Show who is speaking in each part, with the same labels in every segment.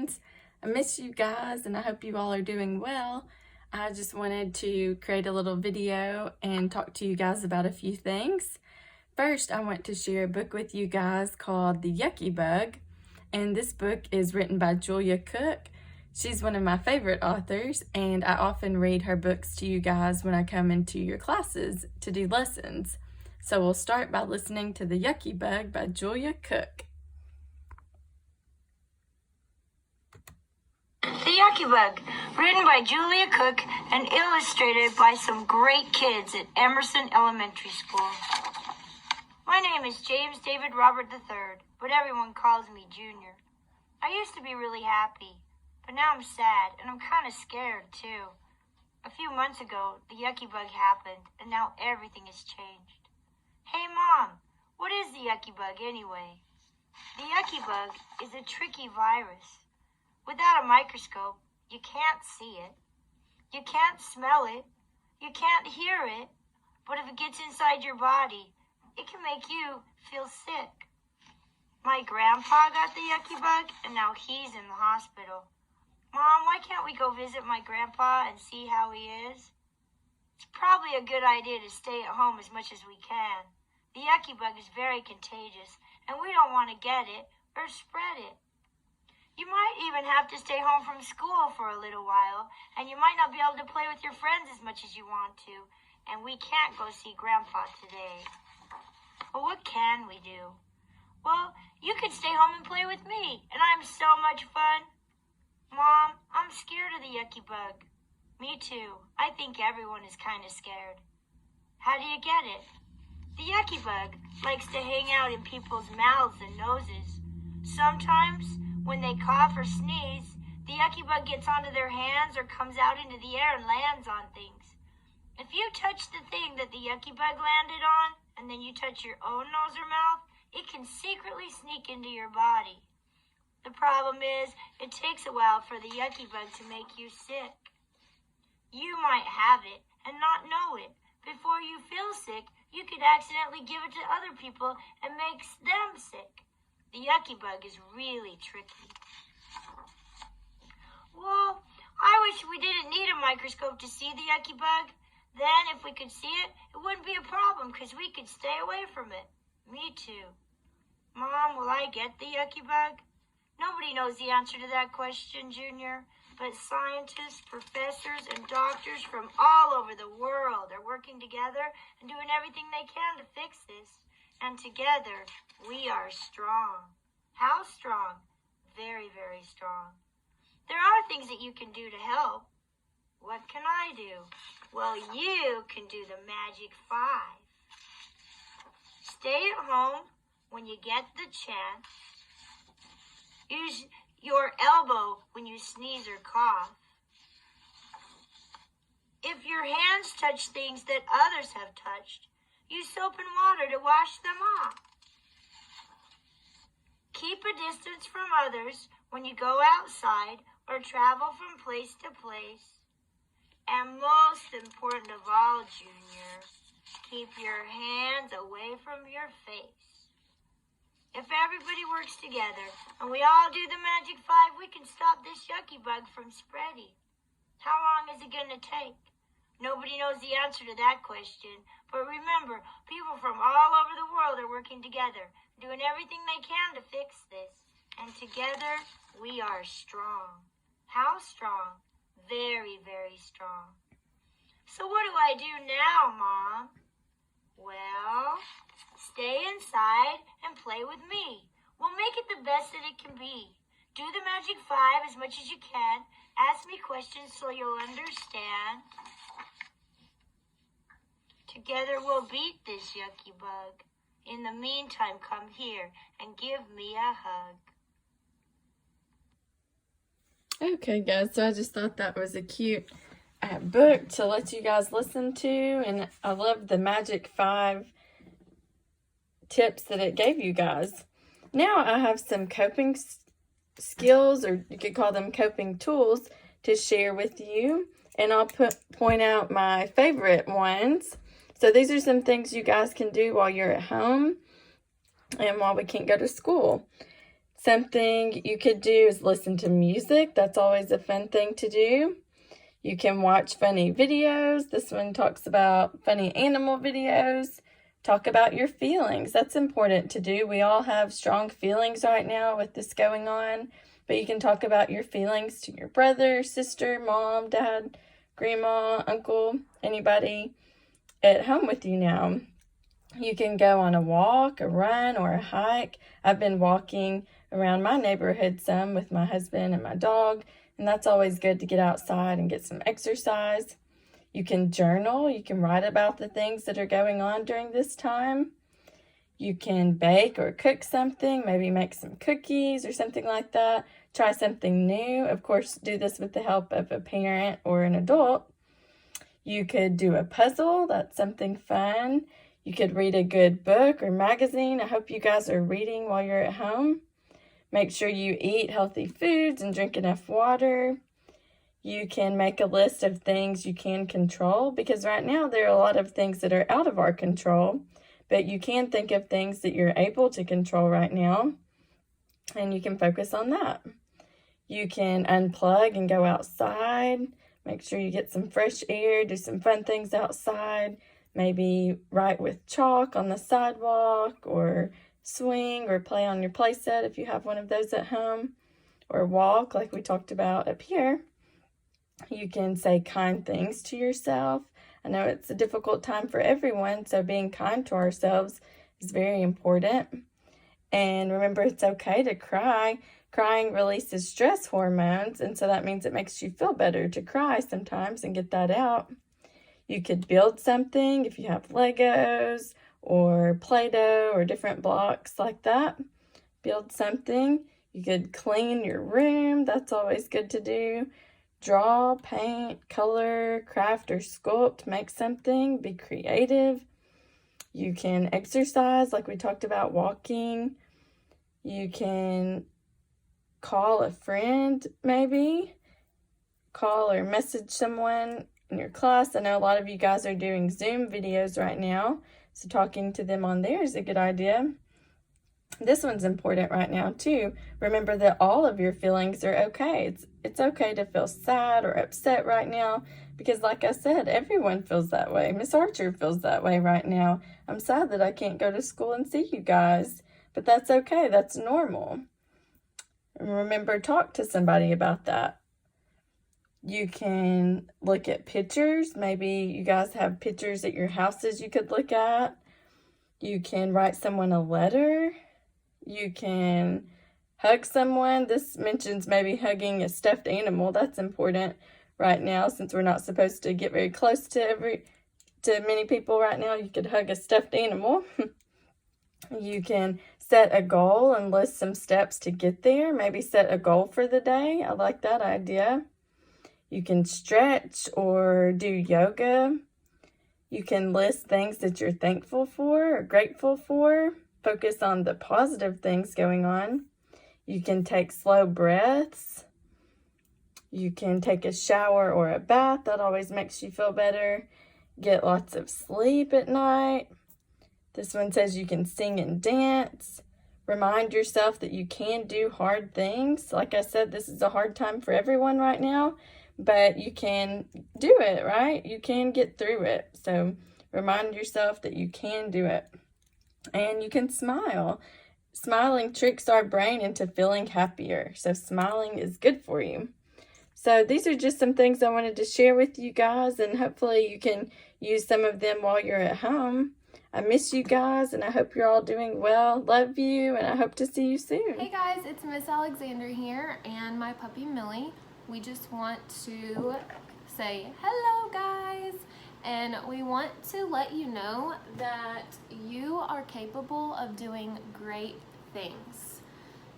Speaker 1: friends. I miss you guys and I hope you all are doing well. I just wanted to create a little video and talk to you guys about a few things. First, I want to share a book with you guys called The Yucky Bug, and this book is written by Julia Cook. She's one of my favorite authors, and I often read her books to you guys when I come into your classes to do lessons. So we'll start by listening to The Yucky Bug by Julia Cook.
Speaker 2: The Yucky Bug, written by Julia Cook and illustrated by some great kids at Emerson Elementary School. My name is James David Robert III, but everyone calls me Junior. I used to be really happy, but now I'm sad and I'm kind of scared too. A few months ago, the Yucky Bug happened, and now everything has changed. Hey Mom, what is the Yucky Bug anyway? The Yucky Bug is a tricky virus. Without a microscope, you can't see it. You can't smell it. You can't hear it. But if it gets inside your body, it can make you feel sick. My grandpa got the Yucky Bug, and now he's in the hospital. Mom, why can't we go visit my grandpa and see how he is? It's probably a good idea to stay at home as much as we can. The Yucky Bug is very contagious, and we don't want to get it or spread it. You might even have to stay home from school for a little while, and you might not be able to play with your friends as much as you want to, and we can't go see Grandpa today. But what can we do? Well, you could stay home and play with me, and I'm so much fun. Mom, I'm scared of the Yucky Bug. Me too. I think everyone is kind of scared. How do you get it? The Yucky Bug likes to hang out in people's mouths and noses. Sometimes, when they cough or sneeze, the Yucky Bug gets onto their hands or comes out into the air and lands on things. If you touch the thing that the Yucky Bug landed on, and then you touch your own nose or mouth, it can secretly sneak into your body. The problem is, it takes a while for the Yucky Bug to make you sick. You might have it and not know it. Before you feel sick, you could accidentally give it to other people and make them sick. The Yucky Bug is really tricky. Well, I wish we didn't need a microscope to see the Yucky Bug. Then, if we could see it, it wouldn't be a problem because we could stay away from it. Me too. Mom, will I get the Yucky Bug? Nobody knows the answer to that question, Junior, but scientists, professors, and doctors from all over the world are working together and doing everything they can to fix this. And together, we are strong. How strong? Very, very strong. There are things that you can do to help. What can I do? Well, you can do the Magic 5. Stay at home when you get the chance. Use your elbow when you sneeze or cough. If your hands touch things that others have touched, use soap and water to wash them off. Keep a distance from others when you go outside or travel from place to place. And most important of all, Junior, keep your hands away from your face. If everybody works together and we all do the Magic 5, we can stop this Yucky Bug from spreading. How long is it going to take? Nobody knows the answer to that question. But remember, people from all over the world are working together, doing everything they can to fix this. And together, we are strong. How strong? Very, very strong. So what do I do now, Mom? Well, stay inside and play with me. We'll make it the best that it can be. Do the Magic 5 as much as you can. Ask me questions so you'll understand. Together we'll beat this Yucky Bug. In the meantime, come here and give me a hug.
Speaker 1: Okay guys, so I just thought that was a cute book to let you guys listen to, and I love the Magic 5 tips that it gave you guys. Now I have some coping skills, or you could call them coping tools, to share with you, and I'll point out my favorite ones. So these are some things you guys can do while you're at home and while we can't go to school. Something you could do is listen to music. That's always a fun thing to do. You can watch funny videos. This one talks about funny animal videos. Talk about your feelings. That's important to do. We all have strong feelings right now with this going on, but you can talk about your feelings to your brother, sister, mom, dad, grandma, uncle, anybody at home with you now. You can go on a walk, a run, or a hike. I've been walking around my neighborhood some with my husband and my dog, and that's always good to get outside and get some exercise. You can journal. You can write about the things that are going on during this time. You can bake or cook something, maybe make some cookies or something like that. Try something new. Of course, do this with the help of a parent or an adult. You could do a puzzle. That's something fun. You could read a good book or magazine. I hope you guys are reading while you're at home. Make sure you eat healthy foods and drink enough water. You can make a list of things you can control, because right now there are a lot of things that are out of our control, but you can think of things that you're able to control right now, and you can focus on that. You can unplug and go outside. Make sure you get some fresh air, do some fun things outside. Maybe write with chalk on the sidewalk, or swing or play on your play set if you have one of those at home, or walk like we talked about up here. You can say kind things to yourself. I know it's a difficult time for everyone, so being kind to ourselves is very important. And remember, it's okay to cry. Crying releases stress hormones, and so that means it makes you feel better to cry sometimes and get that out. You could build something if you have Legos or Play-Doh or different blocks like that. Build something. You could clean your room. That's always good to do. Draw, paint, color, craft, or sculpt. Make something. Be creative. You can exercise like we talked about, walking. You can call a friend maybe. Call or message someone in your class. I know a lot of you guys are doing Zoom videos right now, so talking to them on there is a good idea. This one's important right now too. Remember that all of your feelings are okay. It's okay to feel sad or upset right now, because like I said, everyone feels that way. Miss Archer feels that way right now. I'm sad that I can't go to school and see you guys, but that's okay. That's normal. Remember, talk to somebody about that. You can look at pictures. Maybe you guys have pictures at your houses you could look at. You can write someone a letter. You can hug someone. This mentions maybe hugging a stuffed animal. That's important right now, since we're not supposed to get very close to many people right now. You could hug a stuffed animal. You can set a goal and list some steps to get there. Maybe set a goal for the day. I like that idea. You can stretch or do yoga. You can list things that you're thankful for or grateful for. Focus on the positive things going on. You can take slow breaths. You can take a shower or a bath. That always makes you feel better. Get lots of sleep at night. This one says you can sing and dance. Remind yourself that you can do hard things. Like I said, this is a hard time for everyone right now, but you can do it, right? You can get through it. So remind yourself that you can do it. And you can smile. Smiling tricks our brain into feeling happier. So smiling is good for you. So these are just some things I wanted to share with you guys, and hopefully you can use some of them while you're at home. I miss you guys, and I hope you're all doing well. Love you, and I hope to see you soon.
Speaker 3: Hey guys, it's Miss Alexander here, and my puppy Millie. We just want to say hello guys, and we want to let you know that you are capable of doing great things.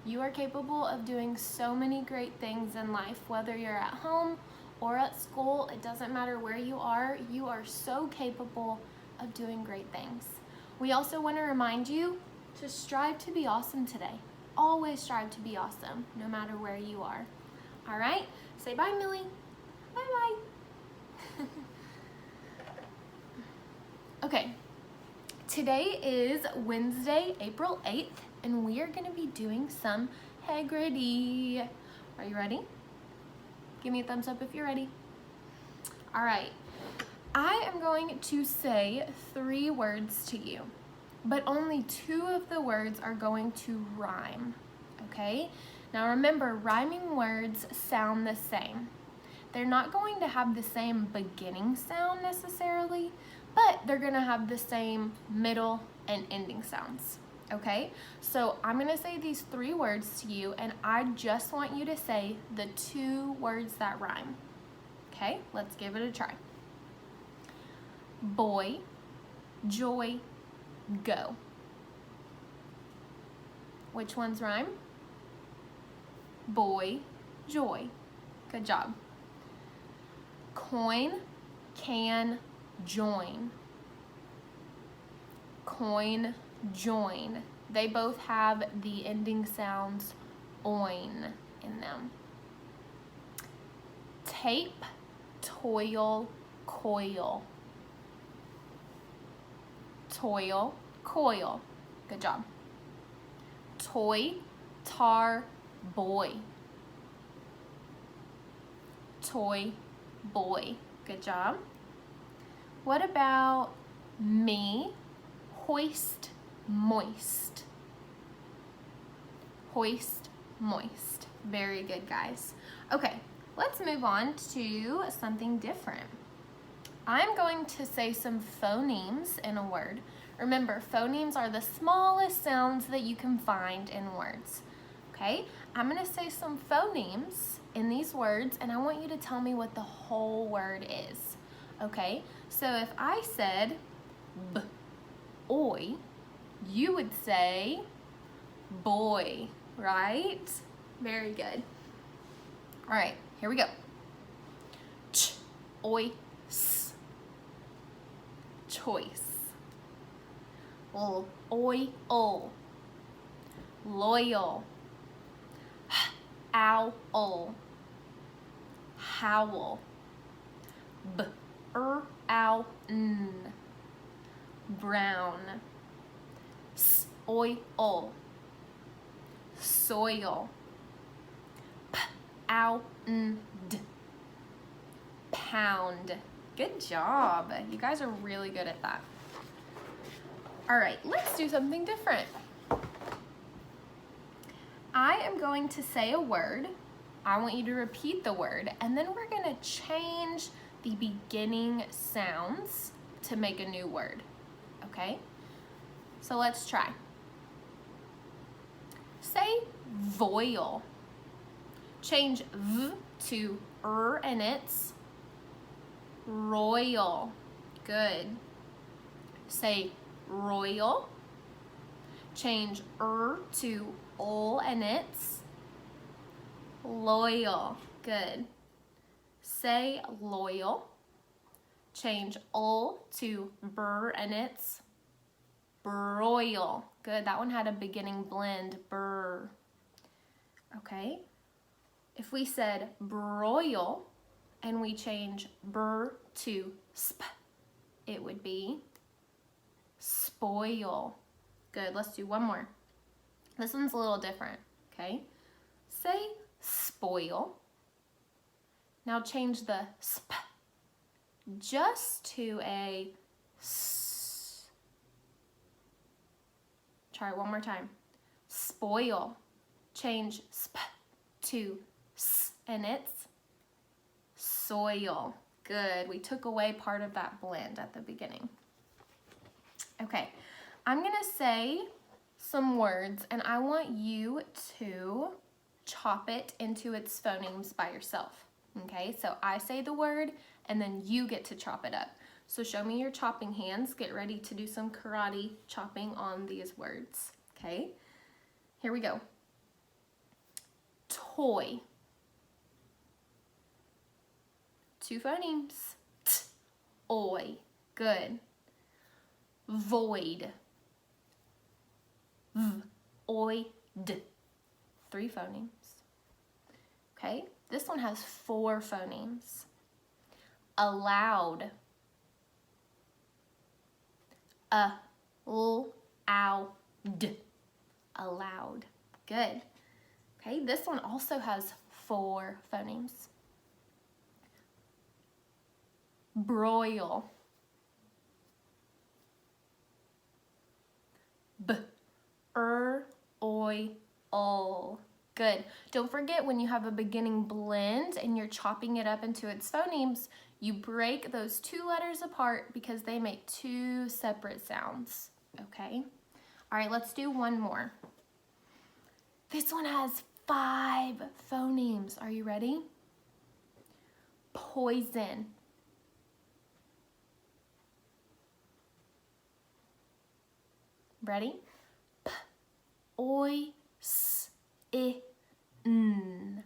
Speaker 3: You are capable of doing so many great things in life, whether you're at home or at school. It doesn't matter where you are so capable of doing great things. We also want to remind you to strive to be awesome today. Always strive to be awesome, no matter where you are. All right, say bye, Millie. Bye-bye. Okay, today is Wednesday, April 8th, and we are going to be doing some heggerty. Are you ready? Give me a thumbs up if you're ready. All right. I am going to say 3 words to you, but only 2 of the words are going to rhyme, okay? Now remember, rhyming words sound the same. They're not going to have the same beginning sound necessarily, but they're gonna have the same middle and ending sounds, okay? So I'm gonna say these 3 words to you, and I just want you to say the 2 words that rhyme, okay? Let's give it a try. Boy, joy, go. Which ones rhyme? Boy, joy. Good job. Coin, can, join. Coin, join. They both have the ending sounds oin in them. Tape, toil, coil. Toil, coil. Good job. Toy, tar, boy. Toy, boy. Good job. What about me, hoist, moist. Hoist, moist. Very good, guys. Okay, let's move on to something different. I'm going to say some phonemes in a word. Remember, phonemes are the smallest sounds that you can find in words. Okay, I'm going to say some phonemes in these words, and I want you to tell me what the whole word is. Okay, so if I said b, oi, you would say boy, right? Very good. All right, here we go. Ch, oi, s. Choice. L, oi, ol. Loyal. H, ow, ol. Howl. B, ow, n. Brown. S, oi, ol. Soil. P, ow, n, d. Pound. Good job. You guys are really good at that. All right, let's do something different. I am going to say a word. I want you to repeat the word, and then we're gonna change the beginning sounds to make a new word, okay? So let's try. Say voil. Change v to and it's royal. Good. Say royal. Change to ol and it's loyal. Good. Say loyal. Change ol to and it's broil. Good. That one had a beginning blend. Brr. Okay. If we said broil and we change brr to sp, it would be spoil. Good, let's do one more. This one's a little different, okay? Say spoil. Now change the sp just to a s. Try it one more time. Spoil. Change sp to s and it's soil. Good. We took away part of that blend at the beginning. Okay, I'm gonna say some words and I want you to chop it into its phonemes by yourself. Okay, so I say the word and then you get to chop it up. So show me your chopping hands. Get ready to do some karate chopping on these words. Okay, here we go. Toy. 2 phonemes. T, oi. Good. Void. V, oi, d. 3 phonemes. Okay, this one has 4 phonemes. Allowed. L, ow, d. Allowed. Good. Okay, this one also has 4 phonemes. Broil. B, oi, ol. Good. Don't forget, when you have a beginning blend and you're chopping it up into its phonemes, you break those 2 letters apart because they make 2 separate sounds. Okay? All right, let's do one more. This one has 5 phonemes. Are you ready? Poison. Ready? P, oi, s, I, n.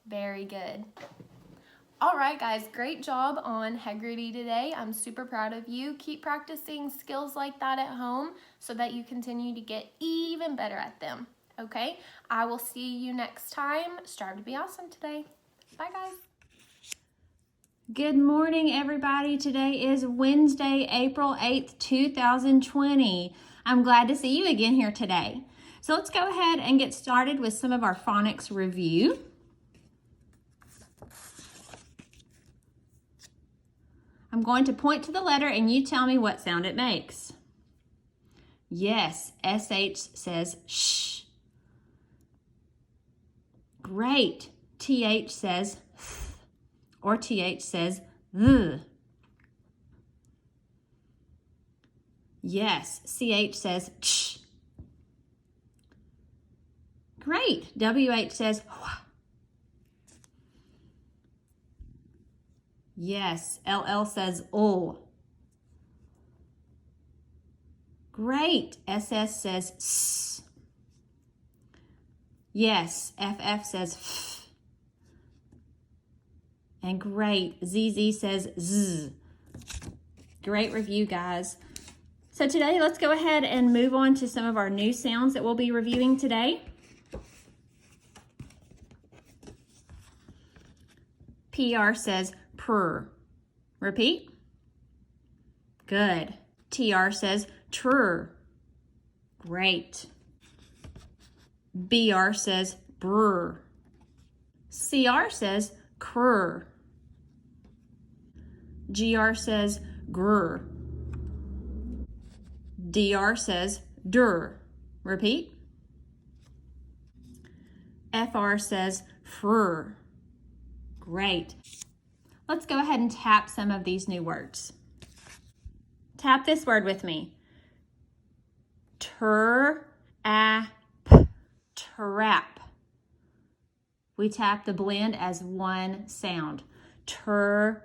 Speaker 3: Very good. All right, guys, great job on heggerty today. I'm super proud of you. Keep practicing skills like that at home so that you continue to get even better at them, okay? I will see you next time. Strive to be awesome today. Bye, guys.
Speaker 4: Good morning, everybody. Today is Wednesday, April 8th, 2020. I'm glad to see you again here today. So let's go ahead and get started with some of our phonics review. I'm going to point to the letter and you tell me what sound it makes. Yes, SH says shh. Great. TH says th, or TH says th. Yes, CH says ch. Great. WH says wh. Yes, LL says ul. Great. SS says s. Yes, FF says f. And great. ZZ says z. Great review, guys. So today, let's go ahead and move on to some of our new sounds that we'll be reviewing today. PR says purr. Repeat. Good. TR says trr. Great. BR says brr. CR says crr. GR says grr. DR says dur. Repeat. FR says frr. Great. Let's go ahead and tap some of these new words. Tap this word with me. Trap. Trap. We tap the blend as one sound. Trap.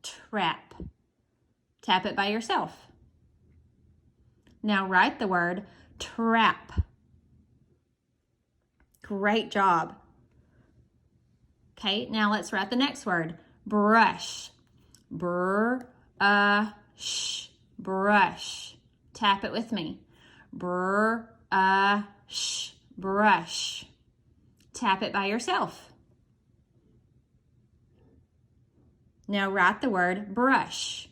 Speaker 4: Trap. Tap it by yourself. Now write the word trap. Great job. Okay, now let's write the next word. Brush. Brush. Brush. Tap it with me. Brush. Brush. Tap it by yourself. Now write the word brush.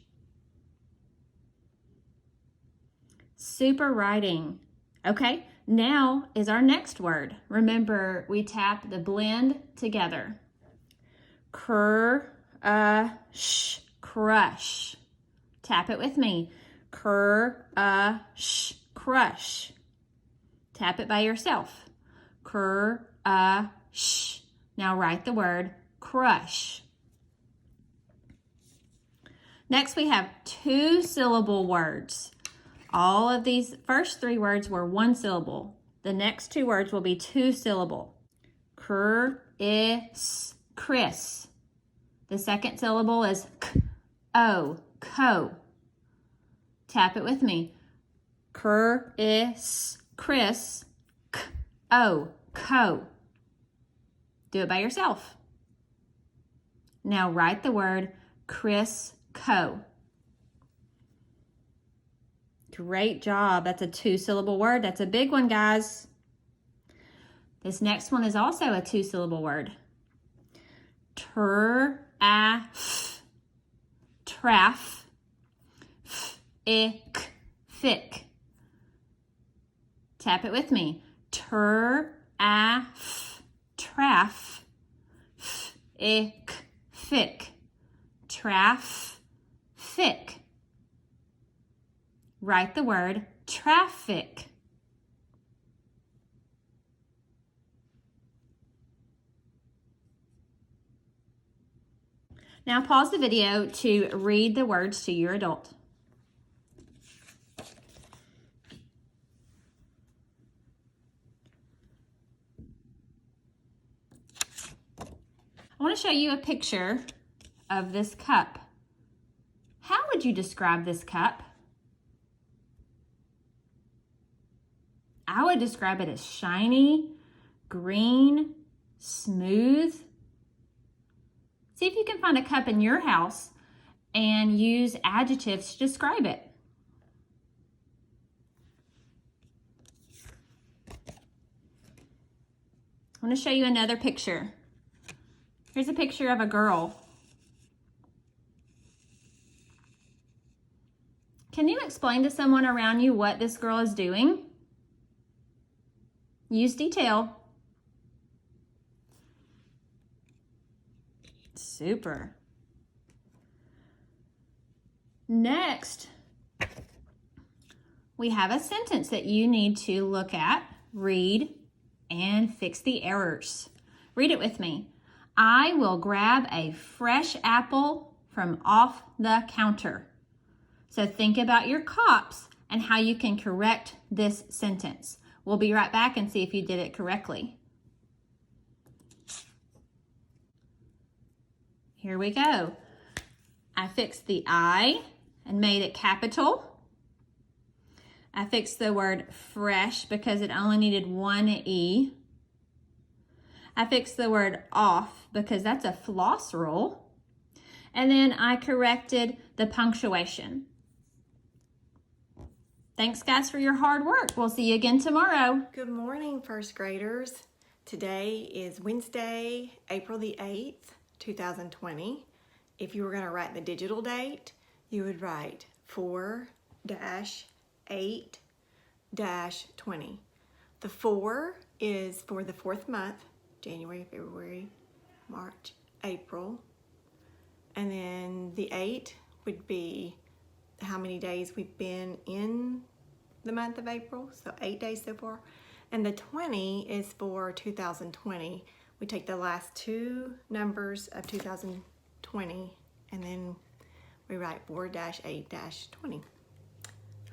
Speaker 4: Super writing. Okay, now is our next word. Remember, we tap the blend together. Crush. Crush. Tap it with me. Crush. Crush. Tap it by yourself. Crush. Now write the word crush. Next, we have 2-syllable words. All of these first 3 words were 1 syllable. The next 2 words will be 2-syllable. Chris. The second syllable is k-o, co. Tap it with me. Chris, k-o, co. Do it by yourself. Now write the word Crisco. Great job. That's a 2-syllable word. That's a big one, guys. This next one is also a 2-syllable word. Traf. Thick. Tap it with me. Traf. af, traff, ick, fick, traff, fick. Write the word traffic. Now pause the video to read the words to your adult. I want to show you a picture of this cup. How would you describe this cup? I would describe it as shiny, green, smooth. See if you can find a cup in your house and use adjectives to describe it. I want to show you another picture. Here's a picture of a girl. Can you explain to someone around you what this girl is doing? Use detail. Super. Next, we have a sentence that you need to look at, read, and fix the errors. Read it with me. I will grab a fresh apple from off the counter. So think about your cops and how you can correct this sentence. We'll be right back and see if you did it correctly. Here we go. I fixed the I and made it capital. I fixed the word fresh because it only needed one E. I fixed the word off because that's a floss rule. And then I corrected the punctuation. Thanks, guys, for your hard work. We'll see you again tomorrow.
Speaker 5: Good morning, first graders. Today is Wednesday, April the 8th, 2020. If you were going to write the digital date, you would write 4-8-20. The 4 is for the fourth month, January, February, March, April. And then the 8 would be how many days we've been in the month of April, so 8 days so far. And the 20 is for 2020. We take the last two numbers of 2020 and then we write 4-8-20.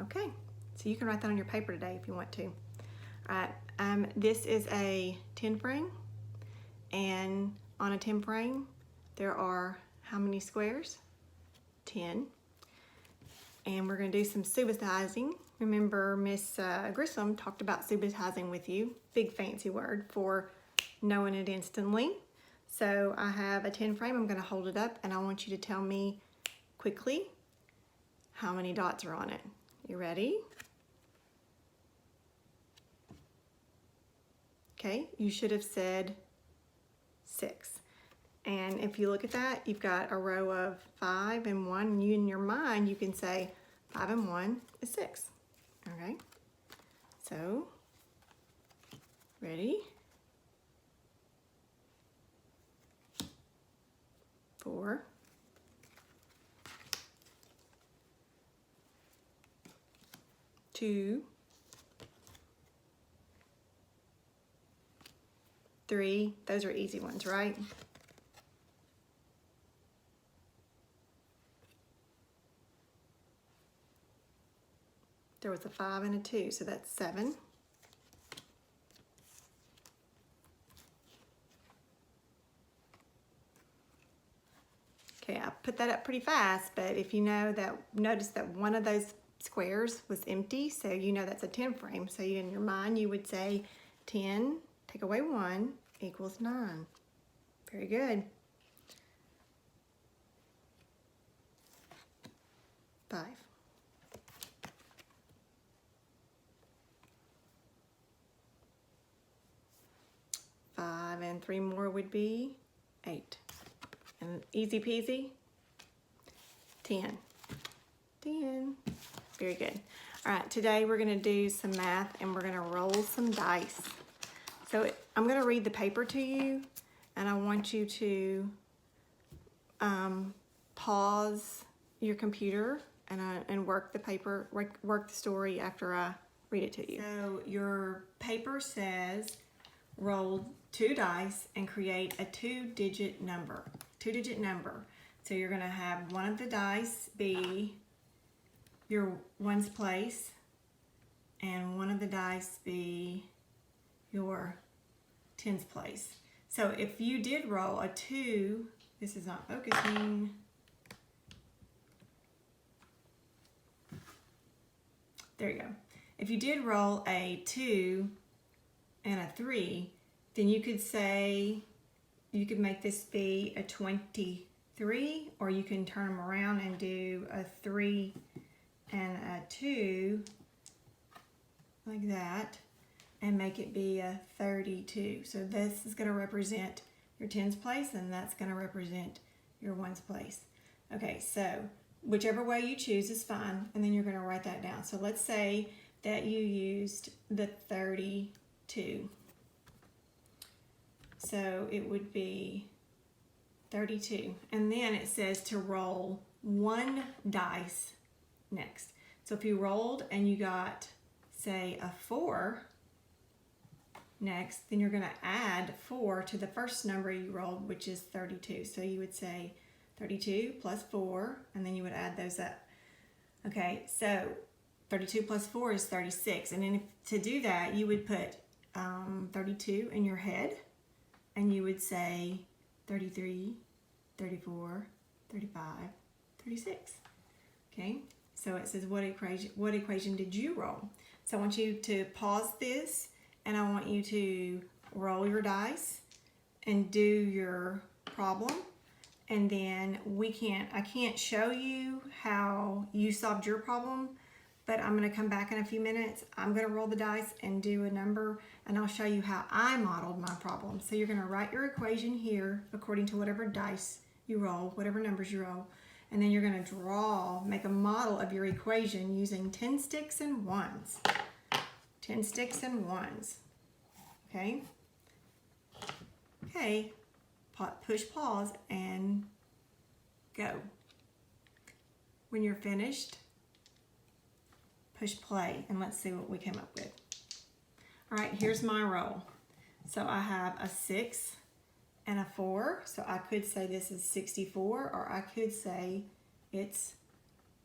Speaker 5: Okay, so you can write that on your paper today if you want to. All right, this is a 10 frame, and on a 10 frame there are how many squares? 10. And we're going to do some subitizing. Remember, Miss Grissom talked about subitizing with you. Big fancy word for knowing it instantly. So I have a 10 frame. I'm going to hold it up and I want you to tell me quickly how many dots are on it. You ready? Okay, you should have said 6. And if you look at that, you've got a row of 5 and 1, and you in your mind, you can say 5 and 1 is 6. Okay, so, ready? 4, 2, 3, those are easy ones, right? There was a 5 and a 2, so that's 7. Okay, I put that up pretty fast, but if you know that, notice that one of those squares was empty, so you know that's a 10 frame. So you, in your mind, you would say 10, take away 1, equals 9. Very good. 5. 5 and 3 more would be 8. And easy peasy, 10. 10. Very good. All right, today we're going to do some math and we're going to roll some dice. So I'm going to read the paper to you, and I want you to pause your computer and work the paper, work the story after I read it to you. So your paper says, roll 2 dice and create a 2-digit number. So you're going to have one of the dice be your ones place, and one of the dice be your tens place. So if you did roll a 2, this is not focusing. There you go. If you did roll a 2 and a 3, then you could say, you could make this be a 23, or you can turn them around and do a 3 and a 2, like that, and make it be a 32. So this is going to represent your tens place, and that's going to represent your ones place. Okay, so whichever way you choose is fine, and then you're going to write that down. So let's say that you used the 32. So it would be 32. And then it says to roll 1 dice next. So if you rolled and you got, say, a 4 next, then you're going to add 4 to the first number you rolled, which is 32. So you would say 32 plus 4, and then you would add those up. Okay, so 32 plus 4 is 36. And then to do that, you would put 32 in your head, and you would say 33, 34, 35, 36. Okay, so it says what equation did you roll? So I want you to pause this, and I want you to roll your dice and do your problem. And then I can't show you how you solved your problem, but I'm going to come back in a few minutes. I'm going to roll the dice and do a number, and I'll show you how I modeled my problem. So you're going to write your equation here according to whatever dice you roll, whatever numbers you roll, and then you're going to make a model of your equation using 10 sticks and ones. 10 sticks and ones. Okay? Okay. Push pause and go. When you're finished, push play, and let's see what we came up with. All right, here's my roll. So I have a 6 and a 4, so I could say this is 64, or I could say it's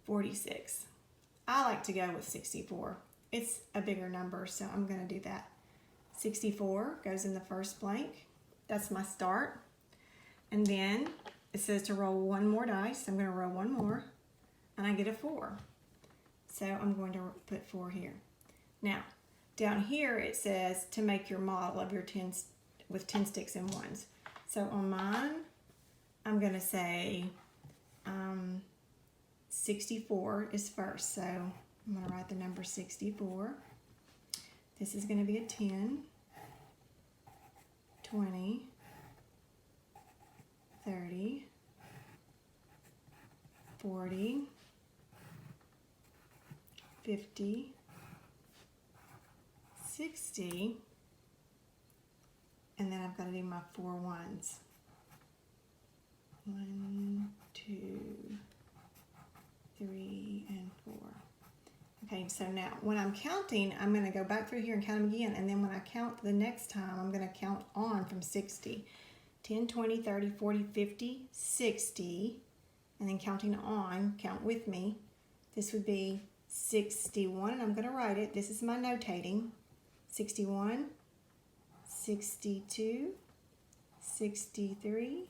Speaker 5: 46. I like to go with 64. It's a bigger number, so I'm going to do that. 64 goes in the first blank. That's my start. And then it says to roll 1 more dice. I'm going to roll 1 more, and I get a 4. So I'm going to put 4 here. Now, down here it says to make your model of your 10 with 10 sticks and ones. So on mine, I'm going to say 64 is first. So I'm going to write the number 64. This is going to be a 10, 20, 30, 40, 50, 60, and then I've got to do my 4 ones. 1, 2, 3, and 4. Okay, so now when I'm counting, I'm going to go back through here and count them again, and then when I count the next time, I'm going to count on from 60. 10, 20, 30, 40, 50, 60, and then counting on, count with me. This would be 61, and I'm going to write it. This is my notating. 61, 62, 63,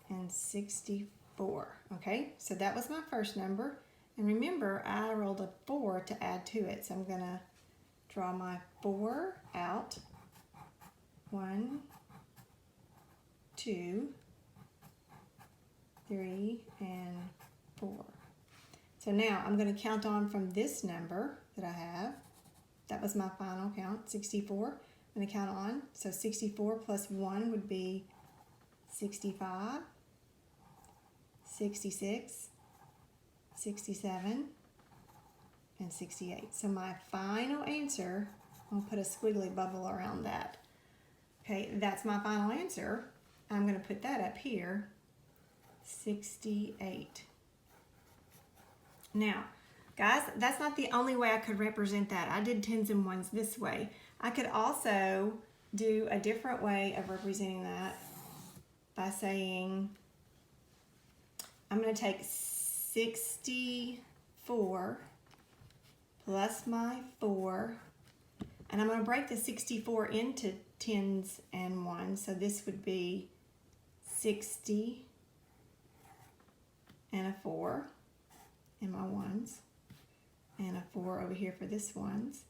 Speaker 5: and 64. Okay, so that was my first number. And remember, I rolled a 4 to add to it. So I'm going to draw my 4 out. 1, 2, 3, and 4. So now I'm going to count on from this number that I have. That was my final count, 64. I'm going to count on. So 64 plus 1 would be 65, 66, 67, and 68. So my final answer, I'll put a squiggly bubble around that. Okay, that's my final answer. I'm going to put that up here, 68. Now, guys, that's not the only way I could represent that. I did tens and ones this way. I could also do a different way of representing that by saying, I'm going to take 64 plus my 4, and I'm going to break the 64 into tens and ones. So this would be 60 and a 4 in my ones, and a 4 over here for this ones.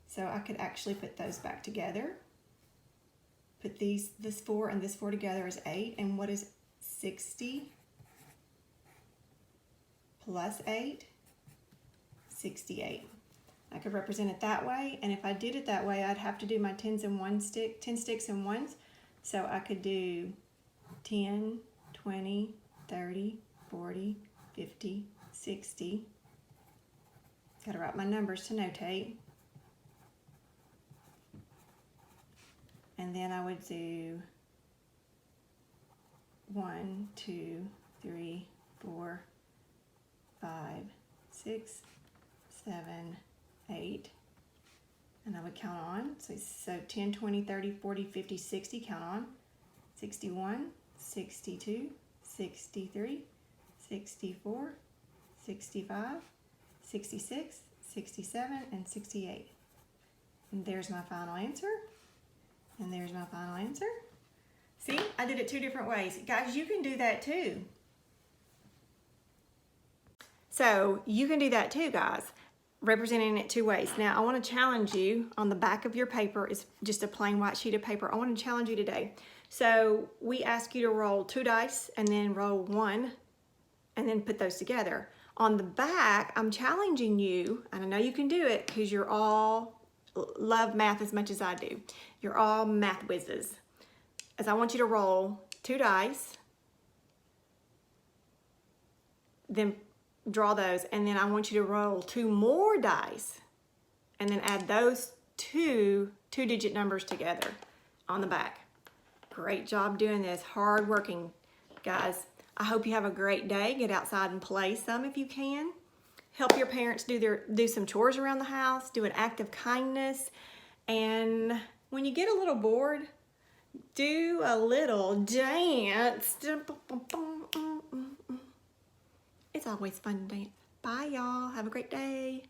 Speaker 5: So I could actually put those back together. Put this 4 and this 4 together is 8. And what is 60 plus 8? 68. I could represent it that way, and if I did it that way, I'd have to do my 10 sticks and ones. So I could do 10, 20, 30, 40, 50, 60. Gotta write my numbers to notate. And then I would do 1, 2, 3, 4, 5, 6, 7, 8. And I would count on. So 10, 20, 30, 40, 50, 60, count on. 61, 62, 63, 64, 65, 66, 67, and 68. And there's my final answer. And there's my final answer. See, I did it 2 different ways. Guys, you can do that too. So you can do that too, guys, representing it 2 ways. Now, I want to challenge you. On the back of your paper is just a plain white sheet of paper. I want to challenge you today. So we ask you to roll 2 dice and then roll 1 and then put those together. On the back, I'm challenging you, and I know you can do it because you're all love math as much as I do. You're all math whizzes. As I want you to roll 2 dice, then draw those, and then I want you to roll 2 more dice and then add those 2 two-digit numbers together on the back. Great job doing this. Hard working, guys. I hope you have a great day. Get outside and play some if you can. Help your parents do some chores around the house. Do an act of kindness. And when you get a little bored, do a little dance. It's always fun to dance. Bye, y'all. Have a great day.